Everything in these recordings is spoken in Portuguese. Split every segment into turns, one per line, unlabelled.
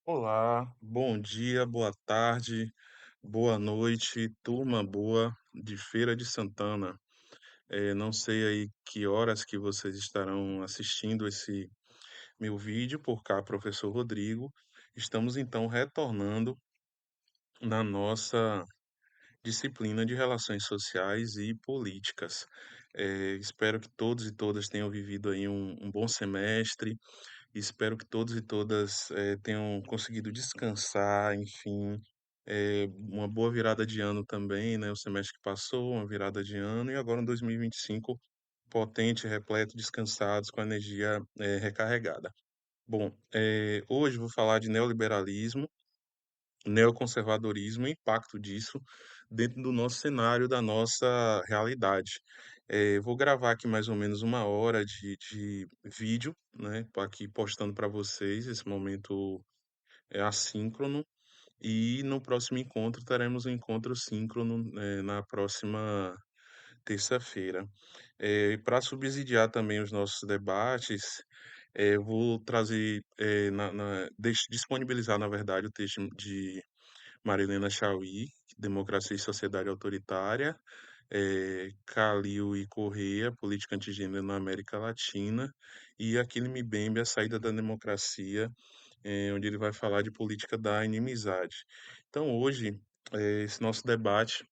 Olá, bom dia, boa tarde, boa noite, turma boa de Feira de Santana. Não sei aí que horas que vocês estarão assistindo esse meu vídeo, por cá, professor Rodrigo. Estamos então retornando na nossa disciplina de Relações Sociais e Políticas. Espero que todos e todas tenham vivido aí um bom semestre. Espero que todos e todas tenham conseguido descansar, enfim, uma boa virada de ano também, né? O semestre que passou, uma virada de ano, e agora um 2025 potente, repleto, descansados, com a energia recarregada. Bom, hoje vou falar de neoliberalismo, neoconservadorismo e o impacto disso dentro do nosso cenário, da nossa realidade. Vou gravar aqui mais ou menos uma hora de vídeo, né? Tô aqui postando para vocês. Esse momento é assíncrono. E no próximo encontro teremos um encontro síncrono, na próxima terça-feira. Para subsidiar também os nossos debates, eu vou trazer, disponibilizar, na verdade, o texto de Marilena Chaui, Democracia e Sociedade Autoritária, Calil e Correa, Política Antigênero na América Latina, e Achille Mbembe, A Saída da Democracia, onde ele vai falar de política da inimizade. Então, hoje, esse nosso debate,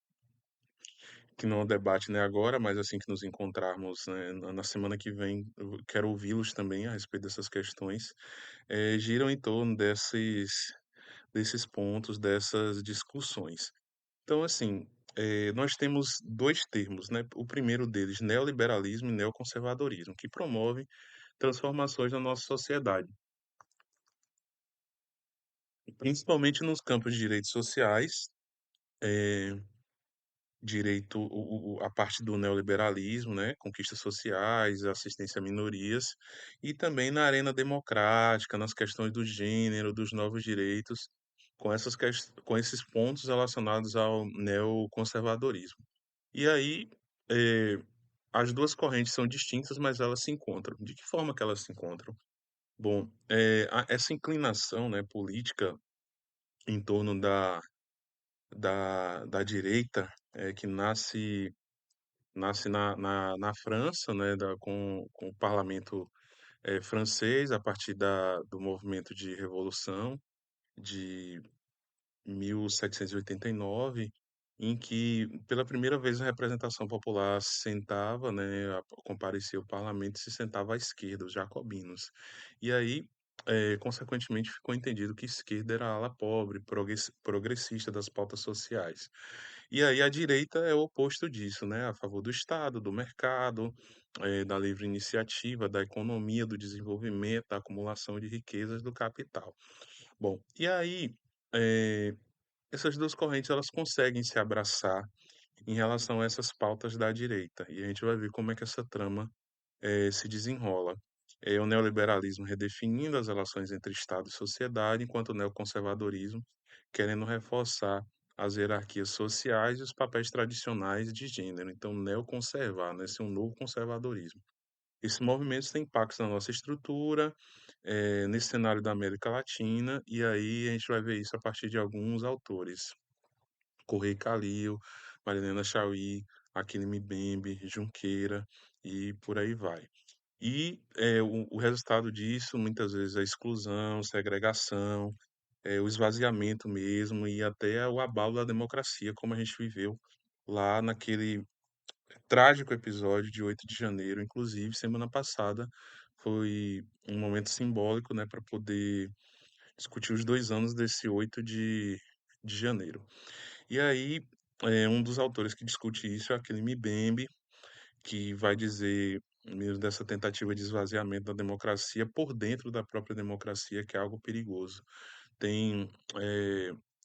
que não é um debate, né, agora, mas assim que nos encontrarmos, né, na semana que vem, eu quero ouvi-los também a respeito dessas questões, giram em torno desses pontos, dessas discussões. Então, assim, nós temos dois termos, né? O primeiro deles, neoliberalismo e neoconservadorismo, que promovem transformações na nossa sociedade, principalmente nos campos de direitos sociais, eh, direito, a parte do neoliberalismo, né? Conquistas sociais, assistência a minorias, e também na arena democrática, nas questões do gênero, dos novos direitos, com esses pontos relacionados ao neoconservadorismo. E aí, eh, as duas correntes são distintas, mas elas se encontram. De que forma que elas se encontram? Bom, essa inclinação, né, política em torno da direita, que nasce na França, né, com o parlamento francês, a partir do movimento de revolução de 1789, em que pela primeira vez a representação popular sentava, né, comparecia ao parlamento e se sentava à esquerda, os jacobinos. E aí, consequentemente, ficou entendido que esquerda era a ala pobre, progressista das pautas sociais. E aí a direita é o oposto disso, né, a favor do Estado, do mercado, da livre iniciativa, da economia, do desenvolvimento, da acumulação de riquezas do capital. Bom, e aí, eh, essas 2 correntes elas conseguem se abraçar em relação a essas pautas da direita, e a gente vai ver como é que essa trama, se desenrola. O neoliberalismo redefinindo as relações entre Estado e sociedade, enquanto o neoconservadorismo querendo reforçar as hierarquias sociais e os papéis tradicionais de gênero. Então, neoconservar, né, ser um novo conservadorismo. Esses movimentos têm impactos na nossa estrutura, nesse cenário da América Latina, e aí a gente vai ver isso a partir de alguns autores. Correia e Calil, Marilena Chaui, Achille Mbembe, Junqueira e por aí vai. E o resultado disso, muitas vezes, é a exclusão, segregação, o esvaziamento mesmo e até o abalo da democracia, como a gente viveu lá naquele trágico episódio de 8 de janeiro. Inclusive, semana passada foi um momento simbólico, né, para poder discutir os 2 anos desse 8 de janeiro. E aí, um dos autores que discute isso é aquele Mbembe, que vai dizer mesmo dessa tentativa de esvaziamento da democracia por dentro da própria democracia, que é algo perigoso. Tem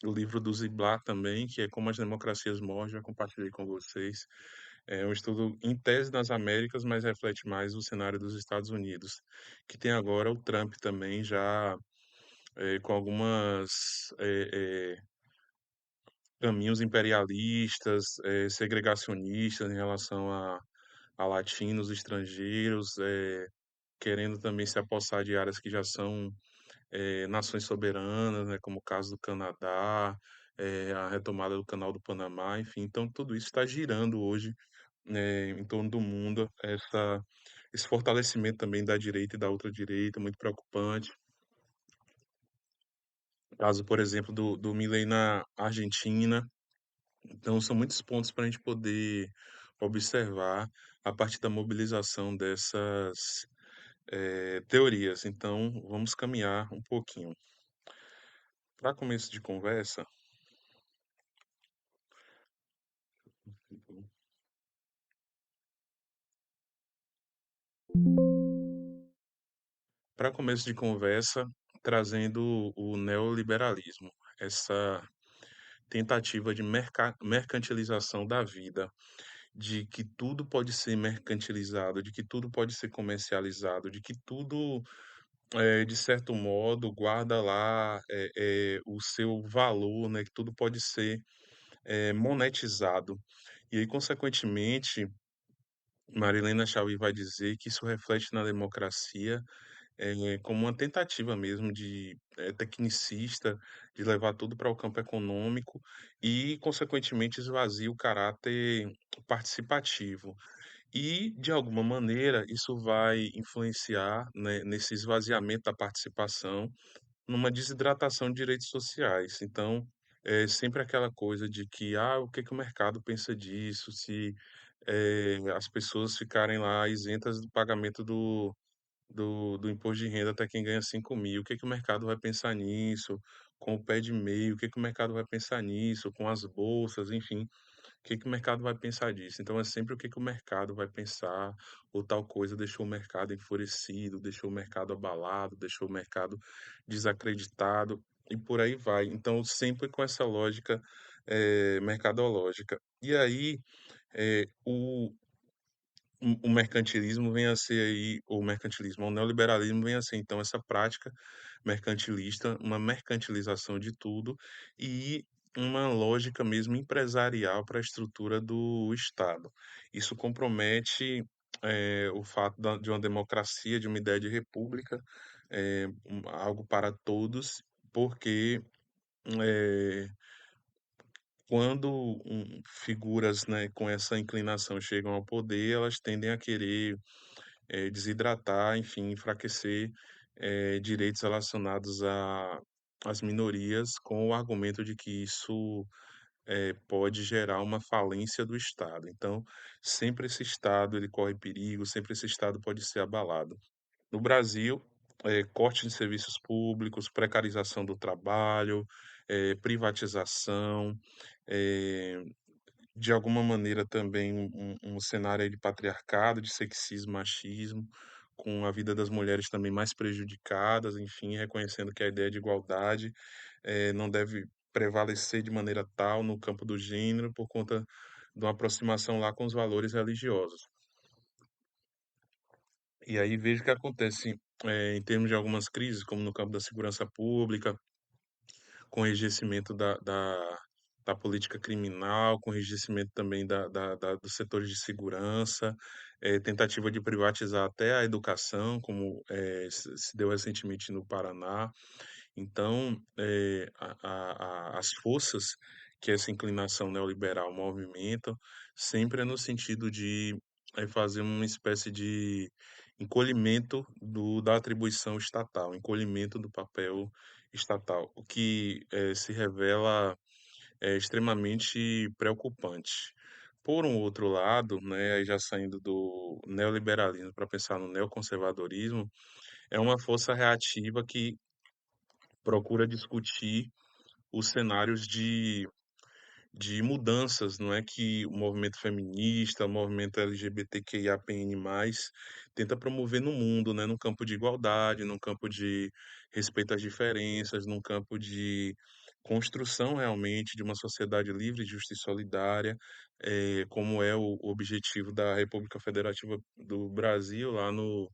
o livro do Ziblatt também, que é Como as Democracias Morrem, já compartilhei com vocês. É um estudo em tese nas Américas, mas reflete mais o cenário dos Estados Unidos, que tem agora o Trump também já com algumas caminhos imperialistas, segregacionistas em relação a latinos estrangeiros, querendo também se apossar de áreas que já são nações soberanas, né, como o caso do Canadá, a retomada do Canal do Panamá, enfim. Então tudo isso está girando hoje, em torno do mundo, esse fortalecimento também da direita e da ultradireita, muito preocupante. Caso, por exemplo, do Milei na Argentina. Então são muitos pontos para a gente poder observar a partir da mobilização dessas, teorias. Então vamos caminhar um pouquinho. Para começo de conversa, para começo de conversa, trazendo o neoliberalismo, essa tentativa de mercantilização da vida, de que tudo pode ser mercantilizado, de que tudo pode ser comercializado, de que tudo, de certo modo, guarda lá, o seu valor, né, que tudo pode ser, monetizado. E aí, consequentemente, Marilena Chaui vai dizer que isso reflete na democracia, como uma tentativa mesmo de, tecnicista, de levar tudo para o campo econômico e, consequentemente, esvazia o caráter participativo. E, de alguma maneira, isso vai influenciar, né, nesse esvaziamento da participação, numa desidratação de direitos sociais. Então, é sempre aquela coisa de que, o que que o mercado pensa disso, se, as pessoas ficarem lá isentas do pagamento do imposto de renda até quem ganha 5.000, o que que o mercado vai pensar nisso? Com o pé de meio, o que que o mercado vai pensar nisso? Com as bolsas, enfim, o que que o mercado vai pensar disso? Então é sempre o que que o mercado vai pensar, ou tal coisa deixou o mercado enfurecido, deixou o mercado abalado, deixou o mercado desacreditado, e por aí vai. Então sempre com essa lógica, mercadológica. E aí, o mercantilismo vem a ser aí o mercantilismo, o neoliberalismo vem a ser então essa prática mercantilista, uma mercantilização de tudo e uma lógica mesmo empresarial para a estrutura do Estado. Isso compromete, o fato de uma democracia, de uma ideia de república, algo para todos, porque, eh, quando figuras, né, com essa inclinação chegam ao poder, elas tendem a querer, desidratar, enfim, enfraquecer, direitos relacionados às minorias, com o argumento de que isso, pode gerar uma falência do Estado. Então, sempre esse Estado ele corre perigo, sempre esse Estado pode ser abalado. No Brasil, corte de serviços públicos, precarização do trabalho, privatização, eh, de alguma maneira também um cenário aí de patriarcado, de sexismo, machismo, com a vida das mulheres também mais prejudicadas, enfim, reconhecendo que a ideia de igualdade, não deve prevalecer de maneira tal no campo do gênero por conta de uma aproximação lá com os valores religiosos. E aí vejo que acontece, em termos de algumas crises, como no campo da segurança pública, com o enrijecimento da política criminal, com o enrijecimento também dos setores de segurança, tentativa de privatizar até a educação, como se deu recentemente no Paraná. Então, as forças que essa inclinação neoliberal movimenta sempre é no sentido de fazer uma espécie de encolhimento da atribuição estatal, encolhimento do papel estatal, o que se revela extremamente preocupante. Por um outro lado, né, aí já saindo do neoliberalismo para pensar no neoconservadorismo, é uma força reativa que procura discutir os cenários de mudanças, não é, que o movimento feminista, o movimento LGBTQIAPN+, tenta promover no mundo, né, no campo de igualdade, no campo de respeito às diferenças, num campo de construção realmente de uma sociedade livre, justa e solidária, como é o objetivo da República Federativa do Brasil, lá no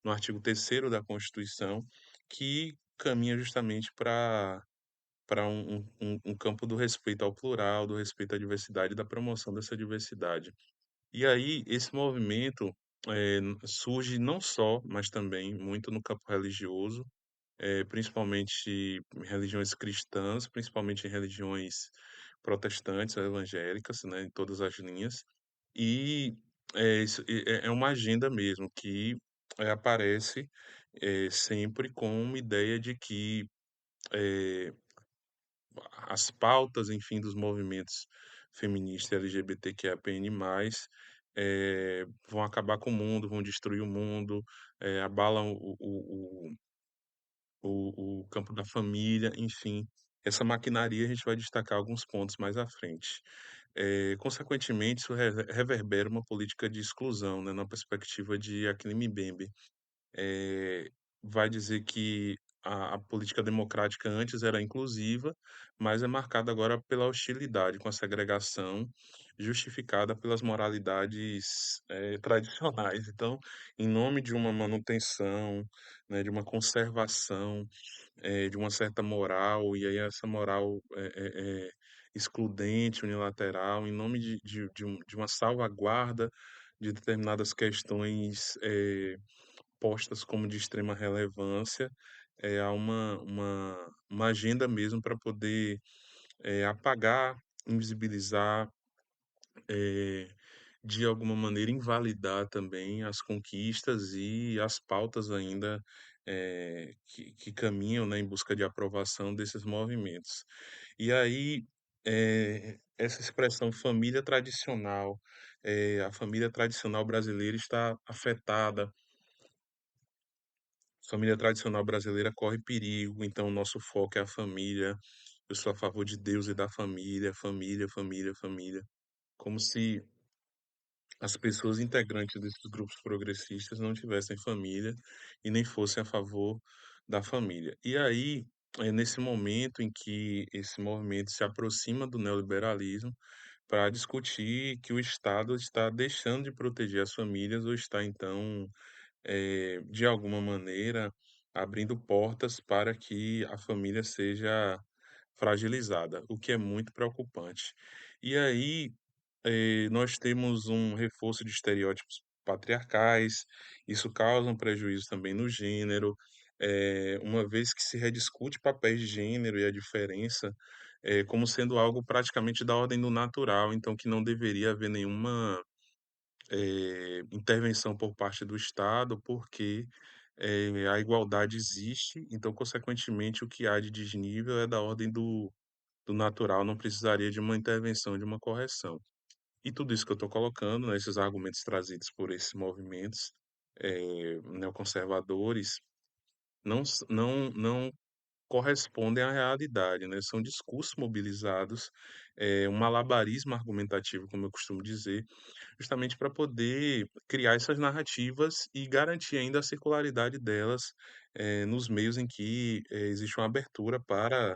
artigo 3º da Constituição, que caminha justamente para um campo do respeito ao plural, do respeito à diversidade e da promoção dessa diversidade. E aí, esse movimento surge não só, mas também muito no campo religioso, principalmente em religiões cristãs, principalmente em religiões protestantes, evangélicas, né, em todas as linhas. E é uma agenda mesmo que aparece sempre com uma ideia de que eh, as pautas, enfim, dos movimentos feministas LGBTQIAPN+, vão acabar com o mundo, vão destruir o mundo, abalam o campo da família, enfim. Essa maquinaria a gente vai destacar alguns pontos mais à frente. Consequentemente, isso reverbera uma política de exclusão, né, na perspectiva de Aline Mbembe. eh, Vai dizer que a política democrática antes era inclusiva, mas é marcada agora pela hostilidade, com a segregação justificada pelas moralidades tradicionais. Então, em nome de uma manutenção, né, de uma conservação, de uma certa moral, e aí essa moral excludente, unilateral, em nome de uma salvaguarda de determinadas questões postas como de extrema relevância, há uma agenda mesmo para poder apagar, invisibilizar, eh, de alguma maneira invalidar também as conquistas e as pautas ainda que caminham, né, em busca de aprovação desses movimentos. E aí, essa expressão família tradicional, a família tradicional brasileira está afetada. Família tradicional brasileira corre perigo, então o nosso foco é a família. Eu sou a favor de Deus e da família, família, família, família. Como se as pessoas integrantes desses grupos progressistas não tivessem família e nem fossem a favor da família. E aí, é nesse momento em que esse movimento se aproxima do neoliberalismo para discutir que o Estado está deixando de proteger as famílias ou está então de alguma maneira, abrindo portas para que a família seja fragilizada, o que é muito preocupante. E aí, nós temos um reforço de estereótipos patriarcais, isso causa um prejuízo também no gênero, uma vez que se rediscute papéis de gênero e a diferença, como sendo algo praticamente da ordem do natural, então que não deveria haver nenhuma intervenção por parte do Estado, porque a igualdade existe, então, consequentemente, o que há de desnível é da ordem do natural, não precisaria de uma intervenção, de uma correção. E tudo isso que eu estou colocando, né, esses argumentos trazidos por esses movimentos neoconservadores, não correspondem à realidade, né? São discursos mobilizados, um malabarismo argumentativo, como eu costumo dizer, justamente para poder criar essas narrativas e garantir ainda a circularidade delas, nos meios em que, existe uma abertura para,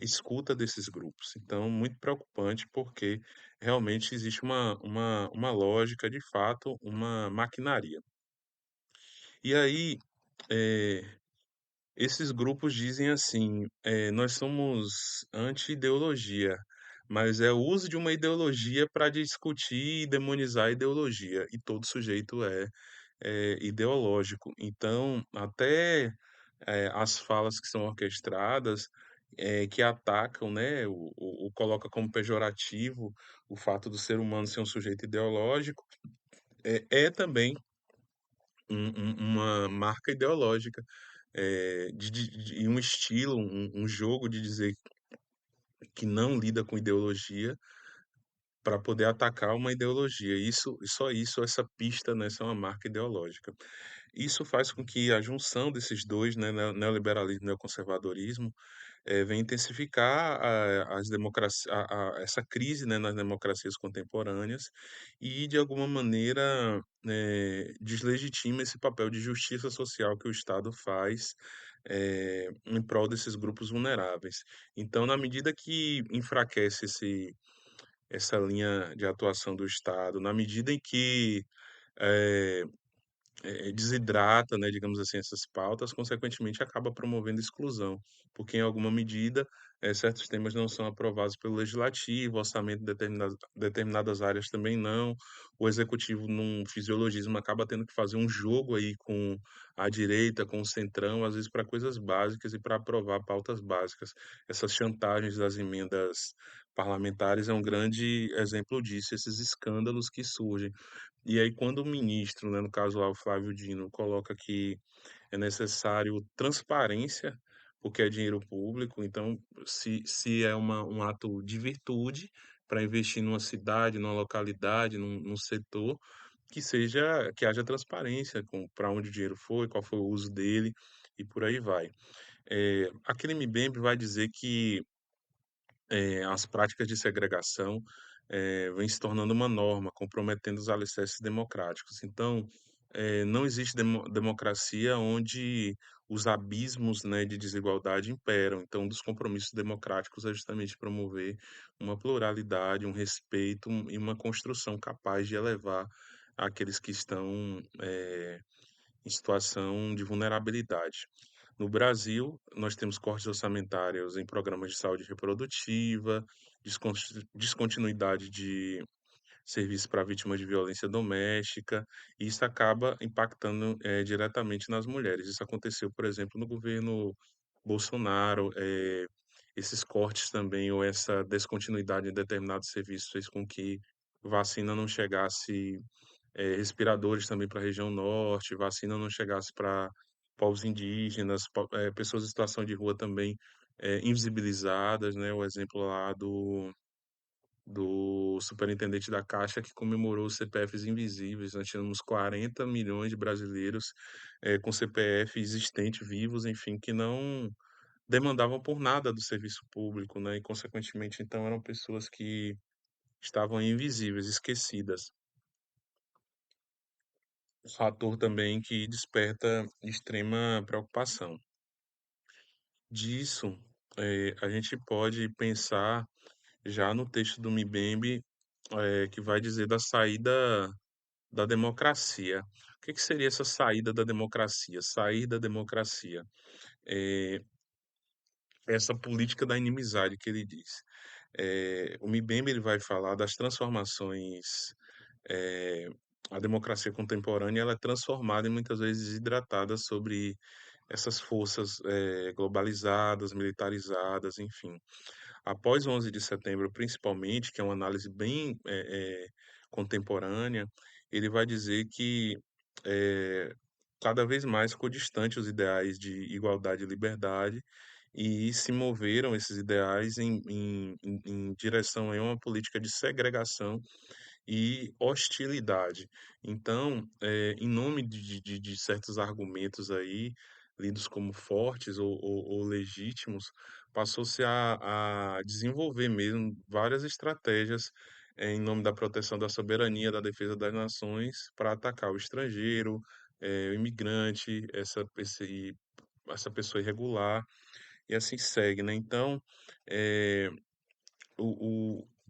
escuta desses grupos. Então, muito preocupante, porque realmente existe uma lógica, de fato, uma maquinaria. E aí, eh, esses grupos dizem assim: "Nós somos anti-ideologia", mas é o uso de uma ideologia para discutir e demonizar a ideologia, e todo sujeito é ideológico. Então, até, as falas que são orquestradas, que atacam, né, o coloca como pejorativo o fato do ser humano ser um sujeito ideológico, é também uma marca ideológica, de um estilo, um jogo de dizer que não lida com ideologia para poder atacar uma ideologia. Isso, só isso, essa pista, né, essa é uma marca ideológica. Isso faz com que a junção desses dois, né, neoliberalismo e neoconservadorismo, vem intensificar essa crise, né, nas democracias contemporâneas e, de alguma maneira, deslegitima esse papel de justiça social que o Estado faz, em prol desses grupos vulneráveis. Então, na medida que enfraquece essa linha de atuação do Estado, na medida em que, eh, desidrata, né, digamos assim, essas pautas, consequentemente acaba promovendo exclusão, porque em alguma medida, certos temas não são aprovados pelo legislativo, o orçamento de determinadas áreas também não, o executivo num fisiologismo acaba tendo que fazer um jogo aí com a direita, com o centrão, às vezes para coisas básicas e para aprovar pautas básicas. Essas chantagens das emendas parlamentares é um grande exemplo disso, esses escândalos que surgem. E aí, quando o ministro, né, no caso lá o Flávio Dino, coloca que é necessário transparência, porque é dinheiro público, então, se é um ato de virtude para investir numa cidade, numa localidade, num setor, que haja transparência com para onde o dinheiro foi, qual foi o uso dele e por aí vai. Aquele Mbembe vai dizer que as práticas de segregação vêm se tornando uma norma, comprometendo os alicerces democráticos. Então, não existe democracia onde os abismos, né, de desigualdade imperam. Então, um dos compromissos democráticos é justamente promover uma pluralidade, um respeito e uma construção capaz de elevar aqueles que estão em situação de vulnerabilidade. No Brasil, nós temos cortes orçamentários em programas de saúde reprodutiva, descontinuidade de serviços para vítimas de violência doméstica, e isso acaba impactando diretamente nas mulheres. Isso aconteceu, por exemplo, no governo Bolsonaro. Esses cortes também, ou essa descontinuidade em determinados serviços, fez com que vacina não chegasse, respiradores também para a região norte, vacina não chegasse para povos indígenas, pessoas em situação de rua também invisibilizadas, né? O exemplo lá do superintendente da Caixa que comemorou os CPFs invisíveis. Nós tínhamos 40 milhões de brasileiros com CPF existente, vivos, enfim, que não demandavam por nada do serviço público, né? E, consequentemente, então, eram pessoas que estavam invisíveis, esquecidas. Fator também que desperta extrema preocupação. Disso, a gente pode pensar já no texto do Mbembe, que vai dizer da saída da democracia. O que que seria essa saída da democracia? Sair da democracia. É essa política da inimizade que ele diz. O Mbembe ele vai falar das transformações. eh, a democracia contemporânea ela é transformada e muitas vezes desidratada sobre essas forças globalizadas, militarizadas, enfim. Após o 11 de setembro, principalmente, que é uma análise bem contemporânea, ele vai dizer que eh, cada vez mais ficou distante os ideais de igualdade e liberdade e se moveram esses ideais em direção a uma política de segregação e hostilidade. Então, em nome de certos argumentos aí, lidos como fortes ou legítimos, passou-se a desenvolver mesmo várias estratégias em nome da proteção da soberania, da defesa das nações, para atacar o estrangeiro, o imigrante, essa pessoa irregular, e assim segue, né? Então, eh,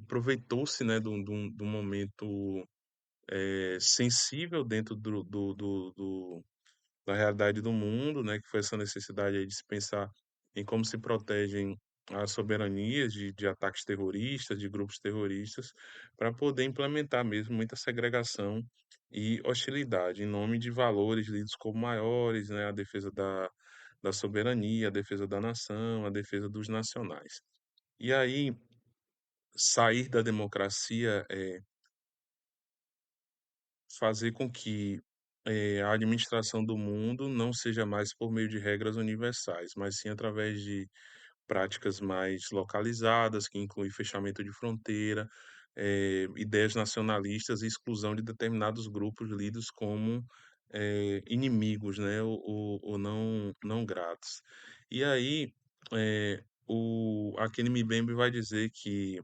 aproveitou-se, né, de um momento sensível dentro da realidade do mundo, né, que foi essa necessidade aí de se pensar em como se protegem as soberanias de ataques terroristas, de grupos terroristas, para poder implementar mesmo muita segregação e hostilidade, em nome de valores lidos como maiores, né, a defesa da soberania, a defesa da nação, a defesa dos nacionais. E aí, sair da democracia é fazer com que a administração do mundo não seja mais por meio de regras universais, mas sim através de práticas mais localizadas, que incluem fechamento de fronteira, ideias nacionalistas e exclusão de determinados grupos lidos como inimigos, né, ou não gratos. E aí, aquele Mbembe vai dizer que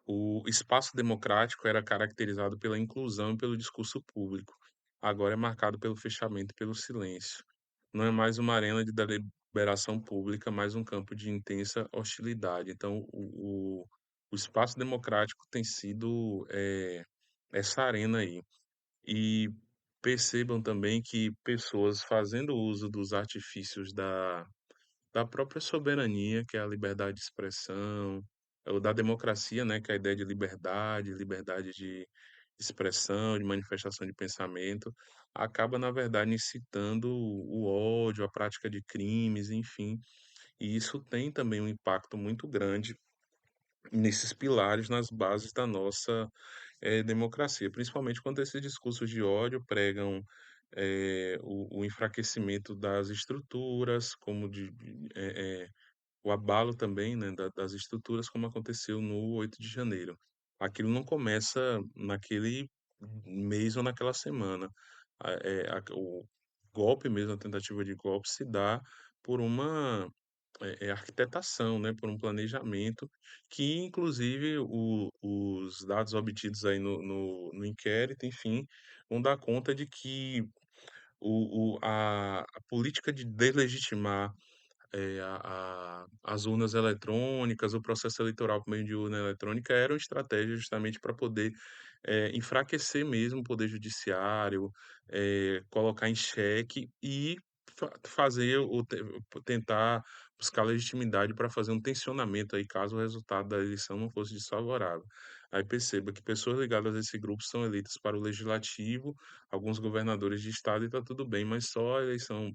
o espaço democrático era caracterizado pela inclusão e pelo discurso público. Agora é marcado pelo fechamento e pelo silêncio. Não é mais uma arena de deliberação pública, mas um campo de intensa hostilidade. Então, o espaço democrático tem sido essa arena aí. E percebam também que pessoas fazendo uso dos artifícios da própria soberania, que é a liberdade de expressão, ou da democracia, né, que é a ideia de liberdade, liberdade de expressão, de manifestação de pensamento, acaba, na verdade, incitando o ódio, a prática de crimes, enfim. E isso tem também um impacto muito grande nesses pilares, nas bases da nossa democracia, principalmente quando esses discursos de ódio pregam o enfraquecimento das estruturas, como o abalo também, né, das estruturas, como aconteceu no 8 de janeiro. Aquilo não começa naquele mês ou naquela semana. O golpe mesmo, a tentativa de golpe, se dá por uma arquitetação, né, por um planejamento que, inclusive, os dados obtidos aí no inquérito, enfim, vão dar conta de que a política de deslegitimar as urnas eletrônicas, o processo eleitoral por meio de urna eletrônica eram estratégias justamente para poder enfraquecer mesmo o poder judiciário, colocar em xeque e fazer tentar buscar legitimidade para fazer um tensionamento aí caso o resultado da eleição não fosse desfavorável. Aí perceba que pessoas ligadas a esse grupo são eleitas para o legislativo, alguns governadores de estado e está tudo bem, mas só a eleição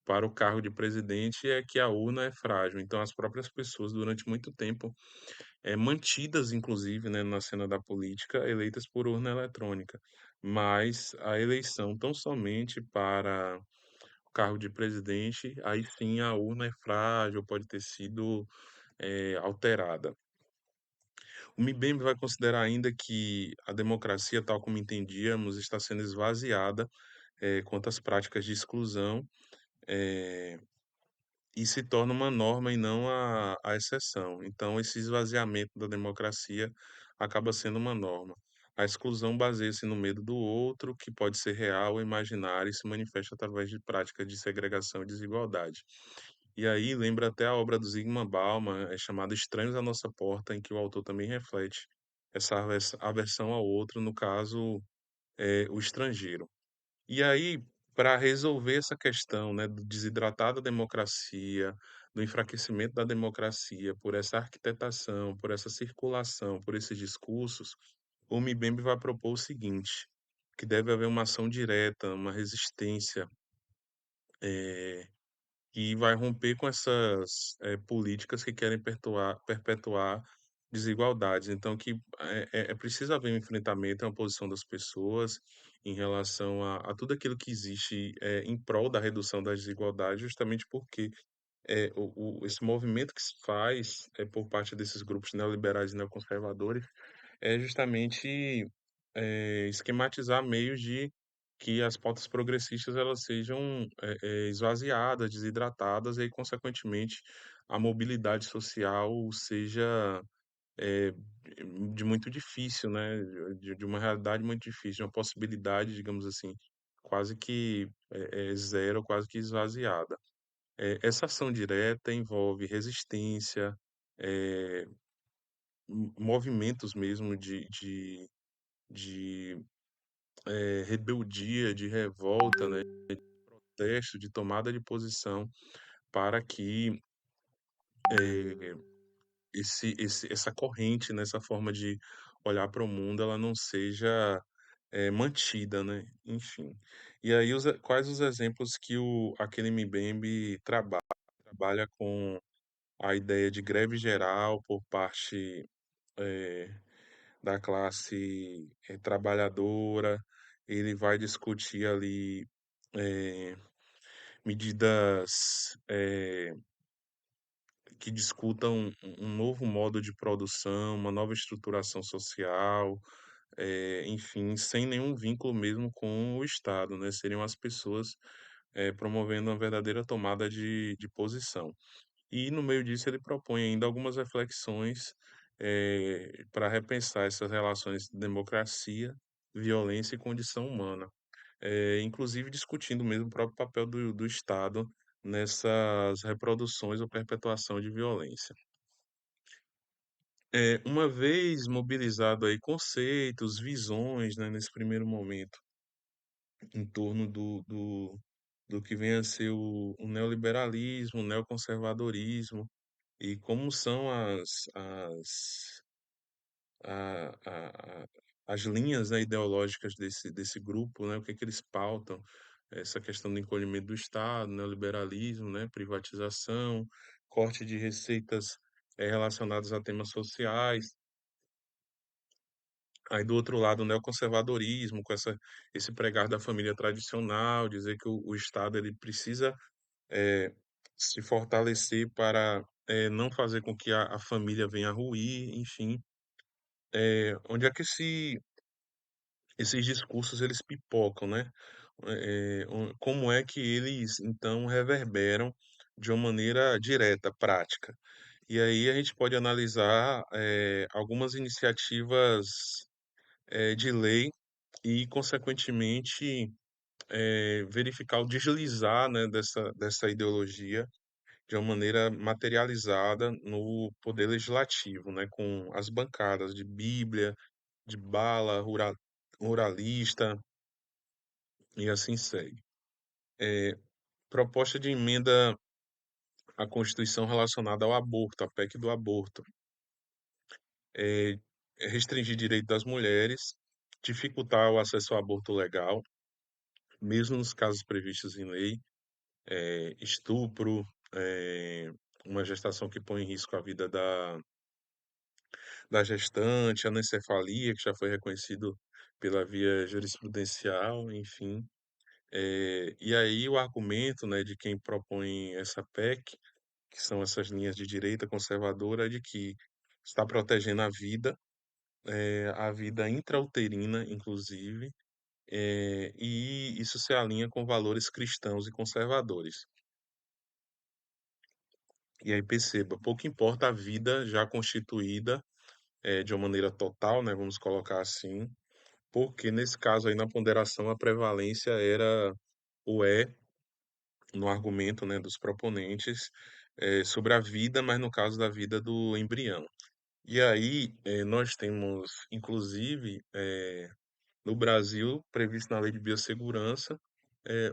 para o cargo de presidente é que a urna é frágil. Então, as próprias pessoas, durante muito tempo, mantidas, inclusive, né, na cena da política, eleitas por urna eletrônica. Mas a eleição, tão somente para o cargo de presidente, aí sim a urna é frágil, pode ter sido alterada. O MIBEM vai considerar ainda que a democracia, tal como entendíamos, está sendo esvaziada quanto às práticas de exclusão. eh, e se torna uma norma e não a exceção. Então, esse esvaziamento da democracia acaba sendo uma norma. A exclusão baseia-se no medo do outro, que pode ser real ou imaginário, e se manifesta através de práticas de segregação e desigualdade. E aí lembra até a obra do Zygmunt Bauman, é chamada Estranhos à Nossa Porta, em que o autor também reflete essa aversão ao outro, no caso, o estrangeiro. E aí, para resolver essa questão, né, do desidratar da democracia, do enfraquecimento da democracia, por essa arquitetação, por essa circulação, por esses discursos, o MIBEMB vai propor o seguinte, que deve haver uma ação direta, uma resistência, que vai romper com essas políticas que querem perpetuar desigualdades. Então, que é preciso haver um enfrentamento, uma posição das pessoas em relação a tudo aquilo que existe em prol da redução das desigualdades, justamente porque esse movimento que se faz por parte desses grupos neoliberais e neoconservadores é justamente esquematizar meios de que as pautas progressistas elas sejam esvaziadas, desidratadas e aí, consequentemente, a mobilidade social seja eh, de muito difícil, né, de uma realidade muito difícil, de uma possibilidade, digamos assim, quase que zero, quase que esvaziada. Essa ação direta envolve resistência, eh, movimentos mesmo de rebeldia, de revolta, né, protesto, de tomada de posição para que essa corrente, né, essa forma de olhar para o mundo, ela não seja mantida, né? Enfim. E aí, quais os exemplos que aquele Mbembe trabalha com a ideia de greve geral por parte eh, da classe trabalhadora, ele vai discutir ali eh, medidas que discutam um novo modo de produção, uma nova estruturação social, enfim, sem nenhum vínculo mesmo com o Estado, né? Seriam as pessoas promovendo uma verdadeira tomada de posição. E no meio disso ele propõe ainda algumas reflexões para repensar essas relações de democracia, violência e condição humana, inclusive discutindo mesmo o próprio papel do Estado nessas reproduções ou perpetuação de violência. Uma vez mobilizado aí conceitos, visões, né, nesse primeiro momento, em torno do que vem a ser o neoliberalismo, o neoconservadorismo, e como são as linhas, né, ideológicas desse grupo, né, o que é que eles pautam, essa questão do encolhimento do Estado, neoliberalismo, né, privatização, corte de receitas relacionadas a temas sociais. Aí do outro lado, o neoconservadorismo, com esse pregar da família tradicional, dizer que o Estado ele precisa eh, se fortalecer para não fazer com que a família venha a ruir, enfim. Onde é que esses discursos eles pipocam, né? Como é que eles então reverberam de uma maneira direta, prática? E aí a gente pode analisar algumas iniciativas de lei e, consequentemente, verificar o deslizar, né, dessa ideologia de uma maneira materializada no poder legislativo, né, com as bancadas de Bíblia, de bala, ruralista e assim segue. É, proposta de emenda à Constituição relacionada ao aborto, a PEC do aborto, é, é restringir direito das mulheres, dificultar o acesso ao aborto legal, mesmo nos casos previstos em lei, estupro, é, uma gestação que põe em risco a vida da gestante, anencefalia, que já foi reconhecido pela via jurisprudencial, enfim. E aí o argumento, né, de quem propõe essa PEC, que são essas linhas de direita conservadora, é de que está protegendo a vida intrauterina, inclusive, e isso se alinha com valores cristãos e conservadores. E aí perceba, pouco importa a vida já constituída de uma maneira total, né, vamos colocar assim, porque nesse caso aí na ponderação a prevalência era o no argumento, né, dos proponentes sobre a vida, mas no caso da vida do embrião. E aí nós temos, inclusive, no Brasil, previsto na Lei de Biossegurança,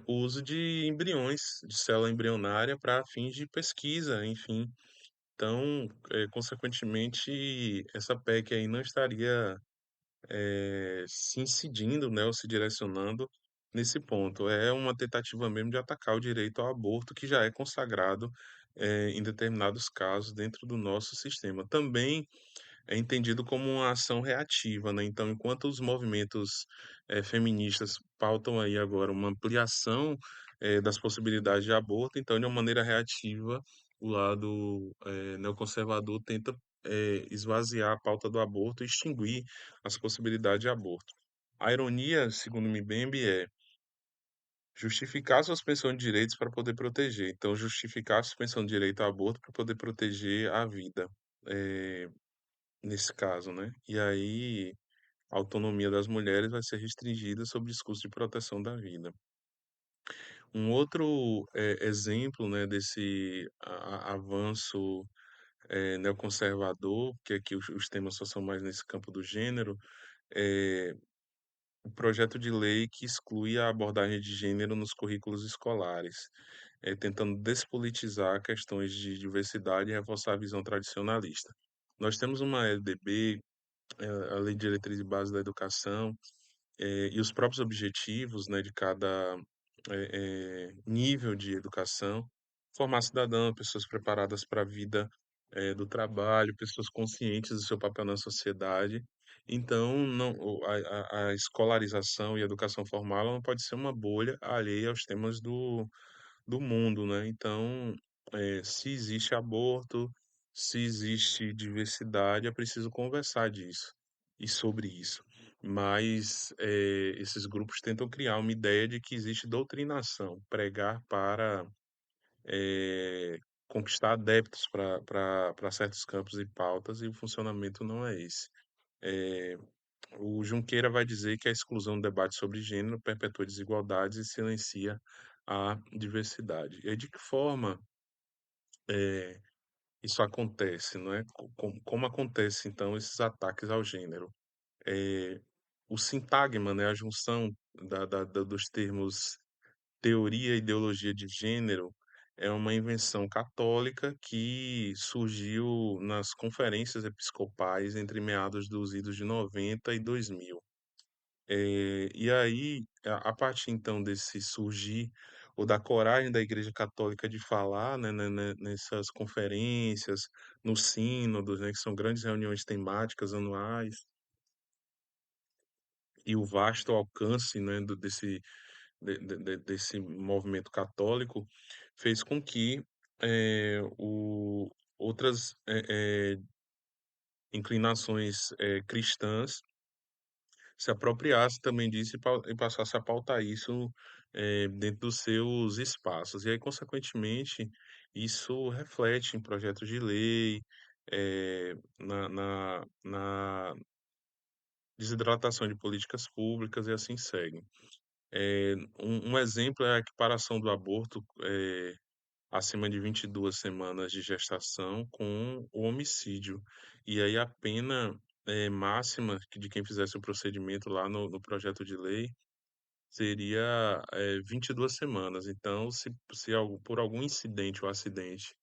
o uso de embriões, de célula embrionária para fins de pesquisa, enfim. Então, consequentemente, essa PEC aí não estaria se incidindo, né, ou se direcionando nesse ponto. É uma tentativa mesmo de atacar o direito ao aborto, que já é consagrado, em determinados casos dentro do nosso sistema. Também é entendido como uma ação reativa, né? Então, enquanto os movimentos feministas pautam aí agora uma ampliação das possibilidades de aborto, então, de uma maneira reativa, o lado neoconservador tenta esvaziar a pauta do aborto e extinguir as possibilidades de aborto. A ironia, segundo Mbembe, é justificar a suspensão de direitos para poder proteger. Então, justificar a suspensão de direito ao aborto para poder proteger a vida. Eh, Nesse caso, né? E aí a autonomia das mulheres vai ser restringida sob discurso de proteção da vida. Um outro exemplo, né, desse avanço neoconservador, que aqui os temas só são mais nesse campo do gênero, é o projeto de lei que exclui a abordagem de gênero nos currículos escolares, tentando despolitizar questões de diversidade e reforçar a visão tradicionalista. Nós temos uma LDB, a Lei de Diretriz e Base da Educação, e os próprios objetivos, né, de cada nível de educação, formar cidadão, pessoas preparadas para a vida do trabalho, pessoas conscientes do seu papel na sociedade. Então, não, a escolarização e a educação formal ela não pode ser uma bolha alheia aos temas do mundo, né? Então, se existe aborto, se existe diversidade, é preciso conversar disso e sobre isso. Mas esses grupos tentam criar uma ideia de que existe doutrinação, pregar para conquistar adeptos para certos campos e pautas, e o funcionamento não é esse. Eh, o Junqueira vai dizer que a exclusão do debate sobre gênero perpetua desigualdades e silencia a diversidade. E aí, de que forma isso acontece, não é? Como acontece, então, esses ataques ao gênero? o sintagma, né, a junção dos termos teoria e ideologia de gênero é uma invenção católica que surgiu nas conferências episcopais entre meados dos idos de 90 e 2000. E aí, a partir então desse surgir, ou da coragem da Igreja Católica de falar, né, nessas conferências, nos sínodos, né, que são grandes reuniões temáticas anuais, e o vasto alcance, né, desse movimento católico, fez com que outras inclinações cristãs se apropriasse também disso e passasse a pautar isso, dentro dos seus espaços. E aí, consequentemente, isso reflete em projetos de lei, na desidratação de políticas públicas e assim segue. Um exemplo é a equiparação do aborto, acima de 22 semanas de gestação com o homicídio. E aí a pena, máxima de quem fizesse o procedimento lá no projeto de lei seria, 22 semanas. Então, se algo por algum incidente ou acidente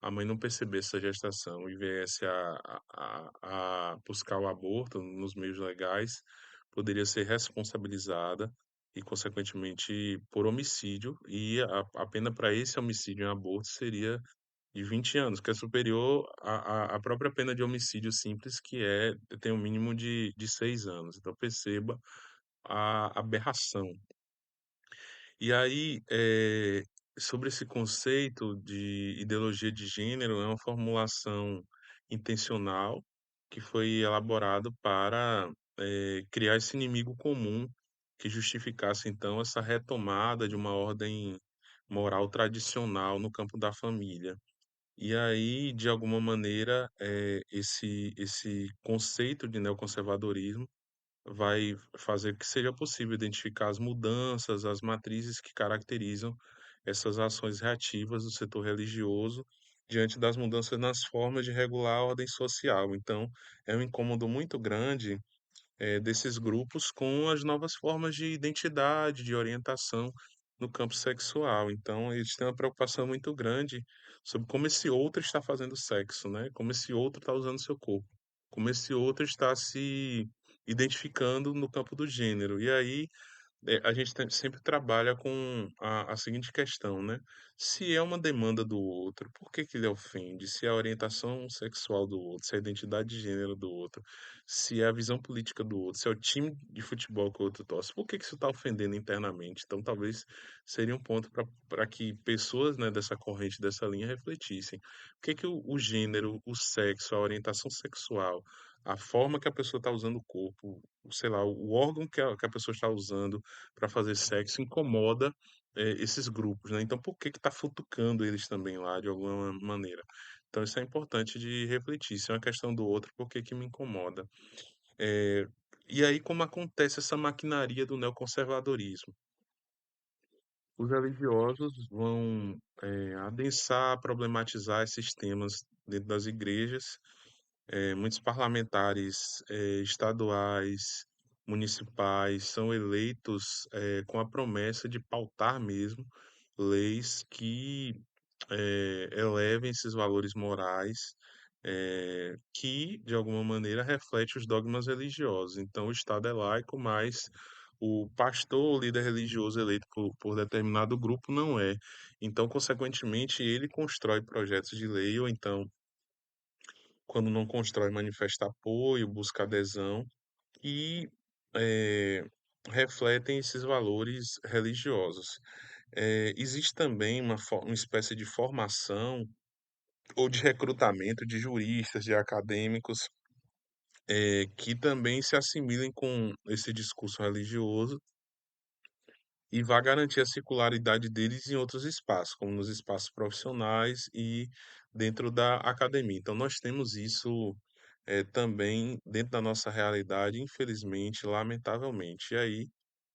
a mãe não percebesse essa gestação e viesse a buscar o aborto nos meios legais, poderia ser responsabilizada e, consequentemente, por homicídio, e a pena para esse homicídio em aborto seria de 20 anos, que é superior à própria pena de homicídio simples, que tem um mínimo de 6 anos. Então, perceba a aberração. E aí, sobre esse conceito de ideologia de gênero, é uma formulação intencional que foi elaborado para, criar esse inimigo comum que justificasse, então, essa retomada de uma ordem moral tradicional no campo da família. E aí, de alguma maneira, esse conceito de neoconservadorismo vai fazer que seja possível identificar as mudanças, as matrizes que caracterizam essas ações reativas do setor religioso diante das mudanças nas formas de regular a ordem social. Então, é um incômodo muito grande desses grupos com as novas formas de identidade, de orientação no campo sexual. Então, eles têm uma preocupação muito grande sobre como esse outro está fazendo sexo, né? Como esse outro está usando seu corpo, como esse outro está se identificando no campo do gênero. E aí a gente sempre trabalha com a seguinte questão, né? Se é uma demanda do outro, por que que ele ofende? Se é a orientação sexual do outro, se é a identidade de gênero do outro, se é a visão política do outro, se é o time de futebol que o outro torce, por que que isso está ofendendo internamente? Então, talvez seria um ponto para que pessoas, né, dessa corrente, dessa linha, refletissem. Por que que o gênero, o sexo, a orientação sexual, a forma que a pessoa está usando o corpo, sei lá, o órgão que a pessoa está usando, para fazer sexo incomoda, esses grupos, né, então por que que tá futucando eles também lá de alguma maneira? Então isso é importante de refletir, se é uma questão do outro, por que que me incomoda? Eh, e aí como acontece essa maquinaria do neoconservadorismo? Os religiosos vão, adensar, problematizar esses temas dentro das igrejas, muitos parlamentares estaduais, municipais, são eleitos com a promessa de pautar mesmo leis que elevem esses valores morais, que, de alguma maneira, reflete os dogmas religiosos. Então, o Estado é laico, mas o pastor, o líder religioso eleito por determinado grupo não é. Então, consequentemente, ele constrói projetos de lei, ou então quando não constrói, manifesta apoio, busca adesão e eh, refletem esses valores religiosos. Existe também uma espécie de formação ou de recrutamento de juristas, de acadêmicos, que também se assimilem com esse discurso religioso e vai garantir a circularidade deles em outros espaços, como nos espaços profissionais e dentro da academia. Então, nós temos isso também dentro da nossa realidade, infelizmente, lamentavelmente. E aí,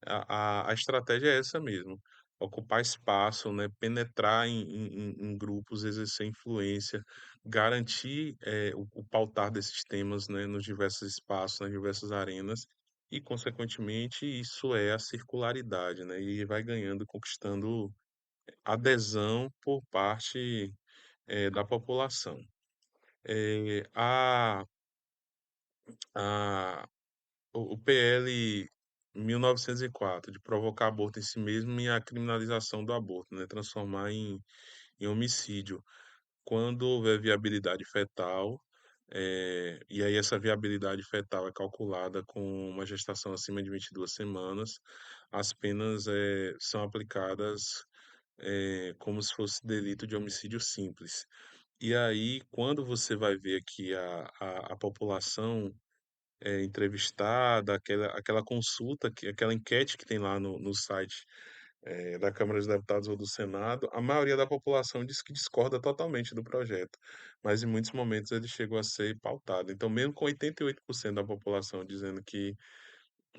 a estratégia é essa mesmo: ocupar espaço, né, penetrar em grupos, exercer influência, garantir o pautar desses temas, né, nos diversos espaços, nas diversas arenas, e, consequentemente, isso é a circularidade, né? E vai ganhando, conquistando adesão por parte, da população. Eh, a a o PL 1904, de provocar aborto em si mesmo e a criminalização do aborto, né, transformar em homicídio. Quando houver viabilidade fetal, e aí essa viabilidade fetal é calculada com uma gestação acima de 22 semanas, as penas, são aplicadas, como se fosse delito de homicídio simples. E aí, quando você vai ver que a população entrevistada, aquela consulta, aquela enquete que tem lá no site da Câmara dos Deputados ou do Senado, a maioria da população diz que discorda totalmente do projeto, mas em muitos momentos ele chegou a ser pautado. Então, mesmo com 88% da população dizendo que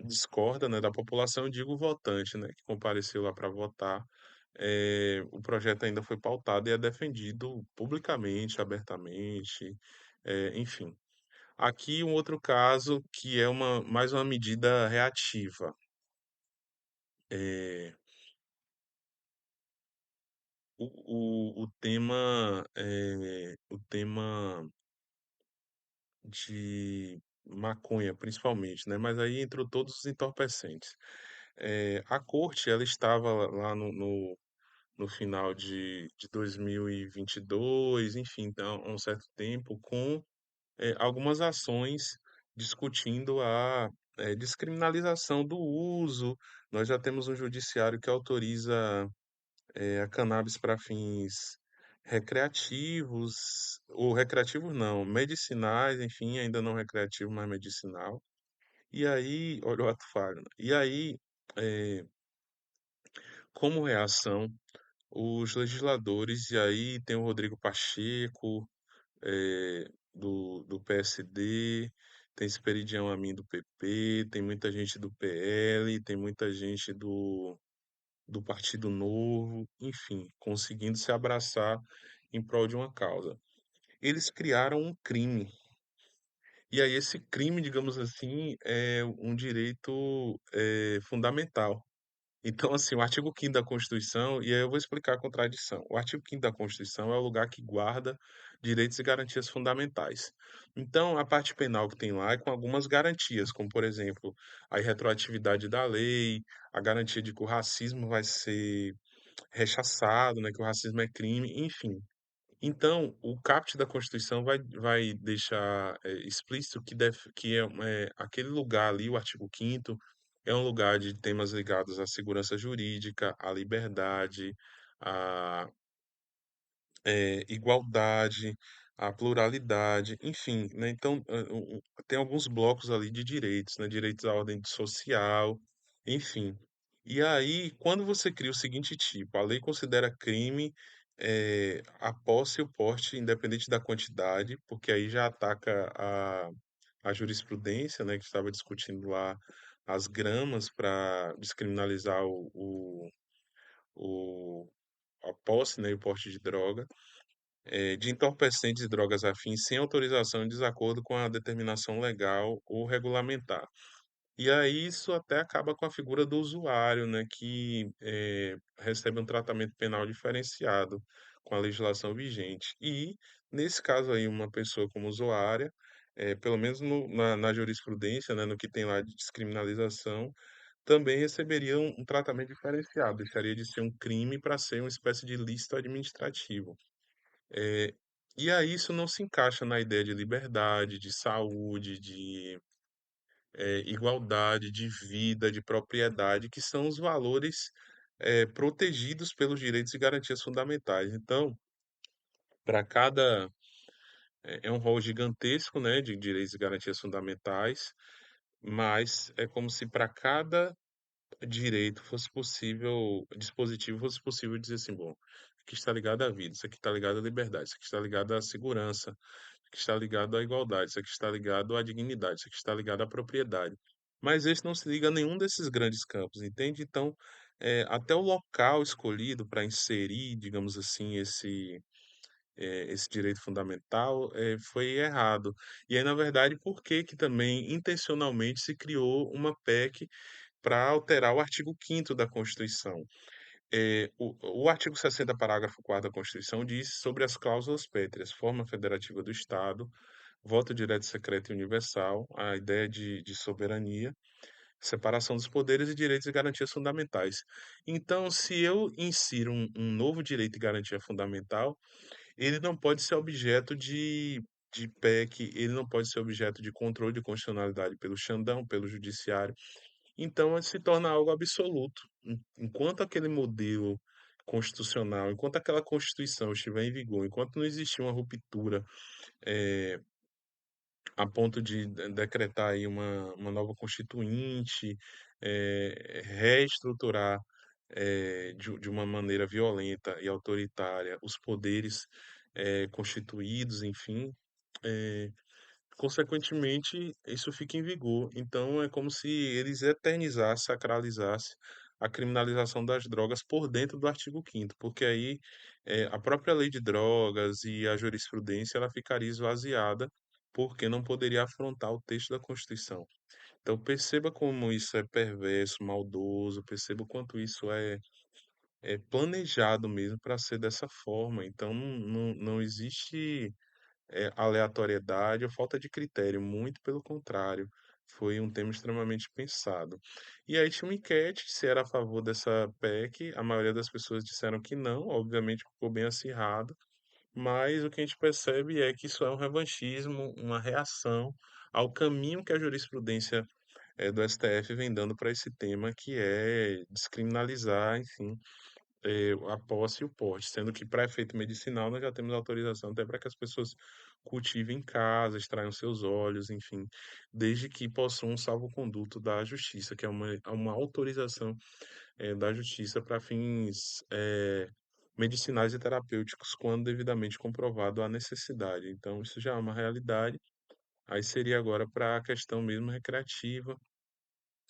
discorda, né, da população, eu digo votante, né, que compareceu lá para votar, o projeto ainda foi pautado e é defendido publicamente, abertamente, enfim. Aqui um outro caso que é mais uma medida reativa. Eh, o tema de maconha, principalmente, né, mas aí entrou todos os entorpecentes. A corte ela estava lá no final de 2022, enfim, então, há um certo tempo, com algumas ações discutindo a descriminalização do uso. Nós já temos um judiciário que autoriza a cannabis para fins recreativos, ou recreativos não, medicinais, enfim, ainda não recreativo, mas medicinal. E aí, olha o ato falho, né? E aí, eh, como reação, os legisladores, e aí tem o Rodrigo Pacheco, do PSD, tem Esperidião Amin do PP, tem muita gente do PL, tem muita gente do Partido Novo, enfim, conseguindo se abraçar em prol de uma causa. Eles criaram um crime, e aí esse crime, digamos assim, é um direito fundamental. Então, assim, o artigo 5º da Constituição, e aí eu vou explicar a contradição. O artigo 5º da Constituição é o lugar que guarda direitos e garantias fundamentais. Então, a parte penal que tem lá é com algumas garantias, como, por exemplo, a irretroatividade da lei, a garantia de que o racismo vai ser rechaçado, né, que o racismo é crime, enfim. Então, o caput da Constituição vai deixar explícito que aquele lugar ali, o artigo 5º, é um lugar de temas ligados à segurança jurídica, à liberdade, à igualdade, à pluralidade, enfim, né? Então, tem alguns blocos ali de direitos, né? Direitos à ordem social, enfim. E aí, quando você cria o seguinte tipo, a lei considera crime a posse e o porte, independente da quantidade, porque aí já ataca a jurisprudência, né, que estava discutindo lá as gramas para descriminalizar o, a posse, né, e o porte de droga de entorpecentes e drogas afins sem autorização em desacordo com a determinação legal ou regulamentar. E aí isso até acaba com a figura do usuário, né, que recebe um tratamento penal diferenciado com a legislação vigente. E, nesse caso aí, uma pessoa como usuária, pelo menos na jurisprudência, né, no que tem lá de descriminalização, também receberia um tratamento diferenciado, deixaria de ser um crime para ser uma espécie de ilícito administrativo. Eh, e aí isso não se encaixa na ideia de liberdade, de saúde, de igualdade, de vida, de propriedade, que são os valores protegidos pelos direitos e garantias fundamentais. Então, para cada. É um rol gigantesco, né, de direitos e garantias fundamentais, mas é como se para cada direito fosse possível, dispositivo fosse possível dizer assim, bom, isso aqui está ligado à vida, isso aqui está ligado à liberdade, isso aqui está ligado à segurança, isso aqui está ligado à igualdade, isso aqui está ligado à dignidade, isso aqui está ligado à propriedade. Mas esse não se liga a nenhum desses grandes campos, entende? Então, até o local escolhido para inserir, digamos assim, esse direito fundamental, foi errado. E aí, na verdade, por que que também intencionalmente se criou uma PEC para alterar o artigo 5º da Constituição? O artigo 60, parágrafo 4º da Constituição diz sobre as cláusulas pétreas: forma federativa do Estado, voto direto, secreto e universal, a ideia de soberania, separação dos poderes e direitos e garantias fundamentais. Então, se eu insiro um novo direito e garantia fundamental, ele não pode ser objeto de PEC, ele não pode ser objeto de controle de constitucionalidade pelo Xandão, pelo Judiciário. Então, se torna algo absoluto. Enquanto aquele modelo constitucional, enquanto aquela Constituição estiver em vigor, enquanto não existir uma ruptura, eh, a ponto de decretar aí uma nova constituinte, reestruturar, de uma maneira violenta e autoritária os poderes, constituídos, enfim, eh, consequentemente, isso fica em vigor. Então, é como se eles eternizassem, sacralizassem a criminalização das drogas por dentro do artigo 5º, porque aí a própria lei de drogas e a jurisprudência ela ficaria esvaziada, porque não poderia afrontar o texto da Constituição. Então, perceba como isso é perverso, maldoso, perceba o quanto isso é planejado mesmo para ser dessa forma. Então, não existe aleatoriedade ou falta de critério, muito pelo contrário, foi um tema extremamente pensado. E aí tinha uma enquete se era a favor dessa PEC, a maioria das pessoas disseram que não, obviamente ficou bem acirrado, mas o que a gente percebe é que isso é um revanchismo, uma reação ao caminho que a jurisprudência do STF vem dando para esse tema, que é descriminalizar, enfim, a posse e o porte, sendo que para efeito medicinal nós já temos autorização até para que as pessoas cultivem em casa, extraiam seus óleos, enfim, desde que possuam um salvo-conduto da justiça, que é uma autorização da justiça para fins medicinais e terapêuticos, quando devidamente comprovado a necessidade. Então, isso já é uma realidade. Aí seria agora para a questão mesmo recreativa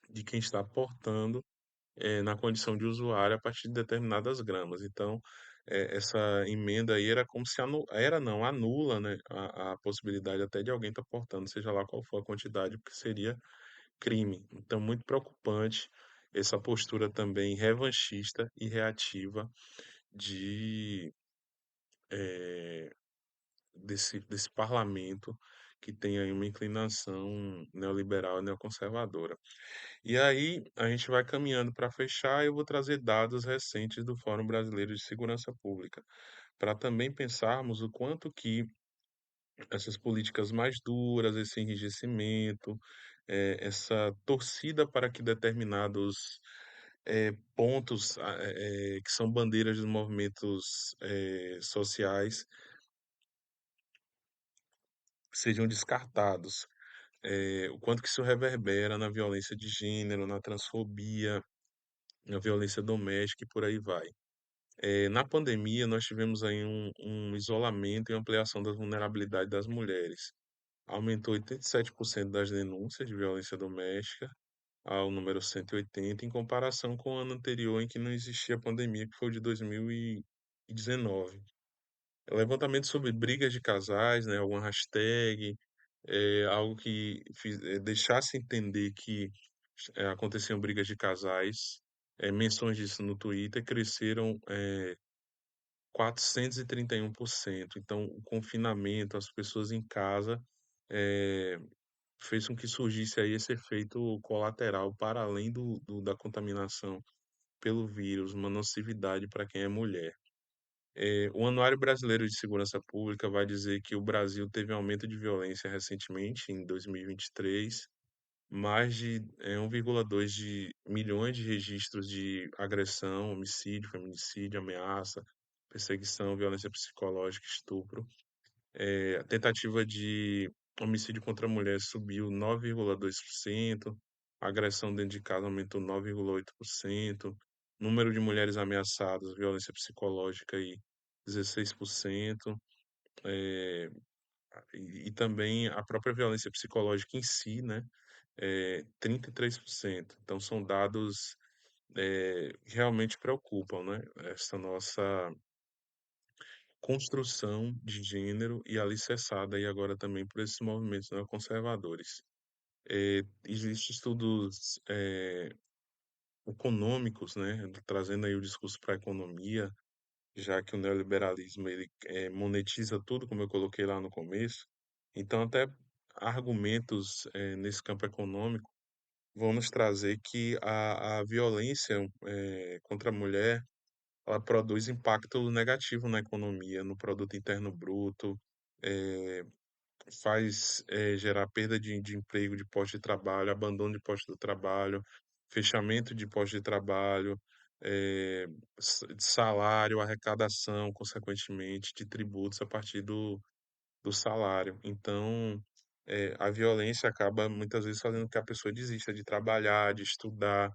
de quem está portando na condição de usuário a partir de determinadas gramas. Então, essa emenda aí era como se era não, anula, né, a possibilidade até de alguém estar portando, seja lá qual for a quantidade, porque seria crime. Então, muito preocupante essa postura também revanchista e reativa de eh, desse parlamento que tem aí uma inclinação neoliberal e neoconservadora. E aí, a gente vai caminhando para fechar, eu vou trazer dados recentes do Fórum Brasileiro de Segurança Pública, para também pensarmos o quanto que essas políticas mais duras, esse enrijecimento, essa torcida para que determinados pontos que são bandeiras dos movimentos sociais sejam descartados. O quanto que isso reverbera na violência de gênero, na transfobia, na violência doméstica e por aí vai. Na pandemia, nós tivemos aí um isolamento e ampliação da vulnerabilidade das mulheres. Aumentou 87% das denúncias de violência doméstica ao número 180, em comparação com o ano anterior, em que não existia pandemia, que foi o de 2019. Levantamento sobre brigas de casais, né, alguma hashtag, algo que deixasse entender que aconteciam brigas de casais, menções disso no Twitter cresceram 431%. Então, o confinamento, as pessoas em casa, eh, fez com que surgisse aí esse efeito colateral para além da contaminação pelo vírus, uma nocividade para quem é mulher. O Anuário Brasileiro de Segurança Pública vai dizer que o Brasil teve um aumento de violência recentemente, em 2023, mais de 1,2 de milhões de registros de agressão, homicídio, feminicídio, ameaça, perseguição, violência psicológica, estupro. A tentativa de homicídio contra a mulher subiu 9,2%, a agressão dentro de casa aumentou 9,8%, número de mulheres ameaçadas, violência psicológica aí 16%, e também a própria violência psicológica em si, né, 33%. Então são dados que realmente preocupam, né, essa nossa construção de gênero e alicerçada aí agora também por esses movimentos neoconservadores. Existem estudos, econômicos, né, trazendo aí o discurso para a economia, já que o neoliberalismo ele, monetiza tudo, como eu coloquei lá no começo. Então até argumentos, nesse campo econômico vão nos trazer que a violência, contra a mulher, ela produz impacto negativo na economia, no produto interno bruto, eh, faz, gerar perda de emprego, de posto de trabalho, abandono de posto de trabalho, fechamento de posto de trabalho, eh, de salário, arrecadação, consequentemente, de tributos a partir do salário. Então, a violência acaba muitas vezes fazendo com que a pessoa desista de trabalhar, de estudar,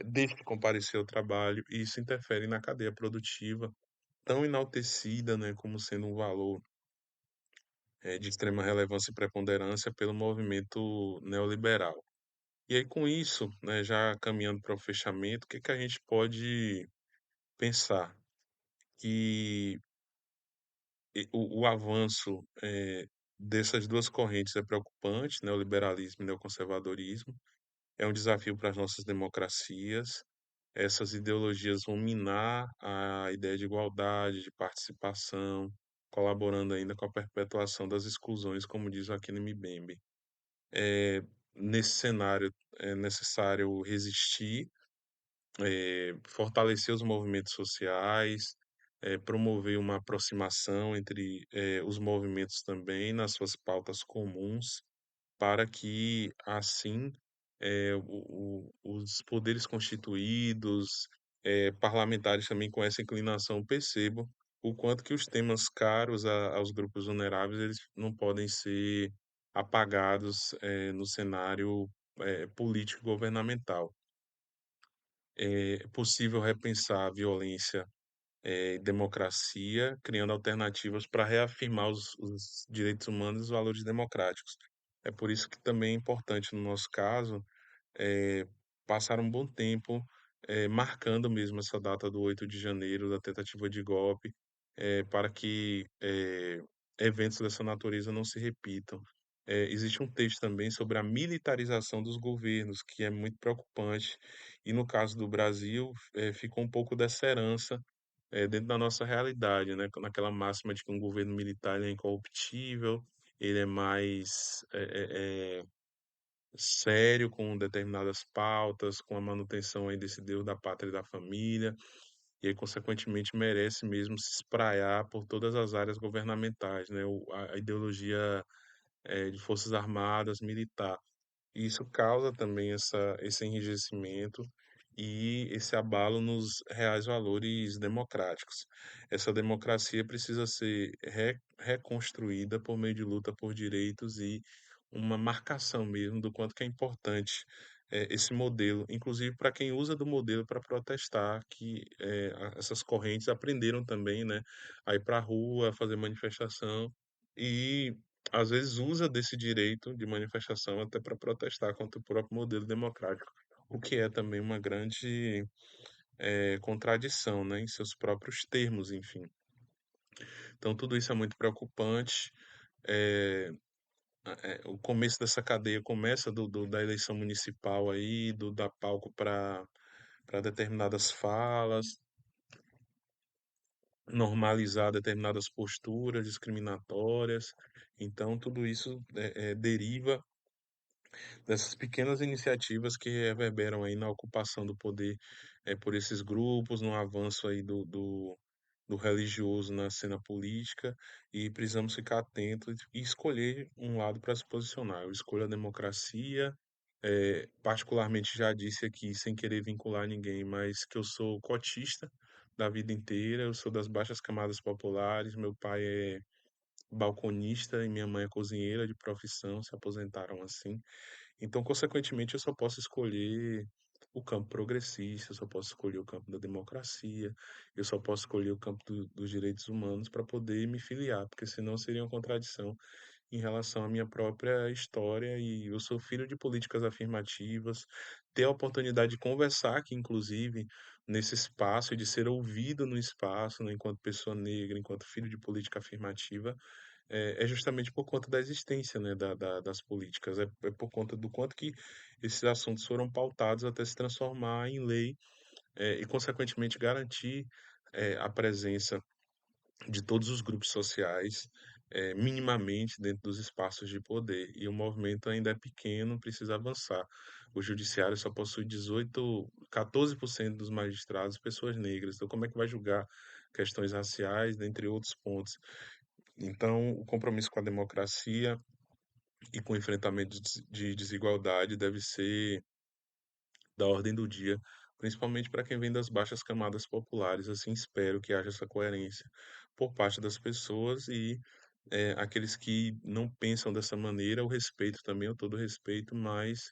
deixe de comparecer ao trabalho, e isso interfere na cadeia produtiva, tão enaltecida, né, como sendo um valor de extrema relevância e preponderância pelo movimento neoliberal. E aí, com isso, né, já caminhando para o fechamento, o que que a gente pode pensar? Que o avanço dessas duas correntes é preocupante, né, o liberalismo e o neoconservadorismo, é um desafio para as nossas democracias. Essas ideologias vão minar a ideia de igualdade, de participação, colaborando ainda com a perpetuação das exclusões, como diz o Achille Mbembe. Nesse cenário é necessário resistir, fortalecer os movimentos sociais, promover uma aproximação entre os movimentos também nas suas pautas comuns, para que assim os poderes constituídos, parlamentares também com essa inclinação percebam o quanto que os temas caros aos grupos vulneráveis eles não podem ser apagados no cenário político governamental. É possível repensar a violência e democracia, criando alternativas para reafirmar os direitos humanos e os valores democráticos. É por isso que também é importante, no nosso caso, eh, passar um bom tempo, marcando mesmo essa data do 8 de janeiro, da tentativa de golpe, para que, eventos dessa natureza não se repitam. Existe um texto também sobre a militarização dos governos, que é muito preocupante, e no caso do Brasil, ficou um pouco dessa herança, dentro da nossa realidade, né, naquela máxima de que um governo militar ele é incorruptível, ele é mais, sério com determinadas pautas, com a manutenção aí desse Deus da pátria e da família, e aí consequentemente merece mesmo se espraiar por todas as áreas governamentais, né, a ideologia, de forças armadas, militar. E isso causa também esse enrijecimento e esse abalo nos reais valores democráticos. Essa democracia precisa ser reconstruída por meio de luta por direitos e uma marcação mesmo do quanto que é importante esse modelo, inclusive para quem usa do modelo para protestar, que essas correntes aprenderam também, né, a ir para a rua, a fazer manifestação e às vezes usa desse direito de manifestação até para protestar contra o próprio modelo democrático, o que é também uma grande, contradição, né, em seus próprios termos, enfim. Então tudo isso é muito preocupante, eh, o começo dessa cadeia começa da eleição municipal aí, do dar palco para determinadas falas, normalizar determinadas posturas discriminatórias, então tudo isso, deriva dessas pequenas iniciativas que reverberam aí na ocupação do poder por esses grupos, no avanço aí do religioso na cena política, e precisamos ficar atentos e escolher um lado para se posicionar. Eu escolho a democracia, particularmente já disse aqui, sem querer vincular ninguém, mas que eu sou cotista da vida inteira, eu sou das baixas camadas populares, meu pai é balconista e minha mãe é cozinheira de profissão, se aposentaram assim. Então, consequentemente, eu só posso escolher o campo progressista, eu só posso escolher o campo da democracia, eu só posso escolher o campo dos direitos humanos para poder me filiar, porque senão seria uma contradição. em relação à minha própria história, e eu sou filho de políticas afirmativas, ter a oportunidade de conversar aqui, inclusive, nesse espaço e de ser ouvido no espaço, né, enquanto pessoa negra, enquanto filho de política afirmativa, é justamente por conta da existência, né, das políticas, é por conta do quanto que esses assuntos foram pautados até se transformar em lei, e consequentemente garantir, a presença de todos os grupos sociais, minimamente dentro dos espaços de poder. E o movimento ainda é pequeno, precisa avançar. O judiciário só possui 14% dos magistrados pessoas negras. Então, como é que vai julgar questões raciais, dentre outros pontos? Então, o compromisso com a democracia e com o enfrentamento de desigualdade deve ser da ordem do dia, principalmente para quem vem das baixas camadas populares. Assim, espero que haja essa coerência por parte das pessoas e aqueles que não pensam dessa maneira, eu respeito também, eu todo respeito, mas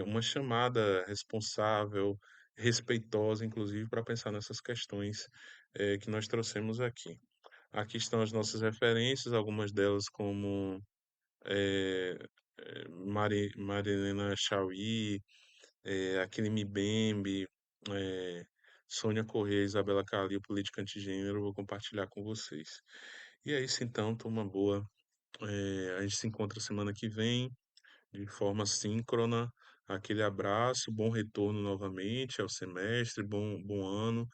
uma chamada responsável, respeitosa, inclusive, para pensar nessas questões que nós trouxemos aqui. Aqui estão as nossas referências, algumas delas como eh, Marilena Chauí, Aline Mbembe, eh, Sônia Corrêa, Isabela Calil, Política Antigênero, eu vou compartilhar com vocês. E é isso então, turma boa. A gente se encontra semana que vem, de forma síncrona. Aquele abraço, bom retorno novamente ao semestre, bom ano.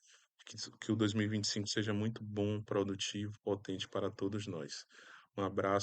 Que o 2025 seja muito bom, produtivo, potente para todos nós. Um abraço.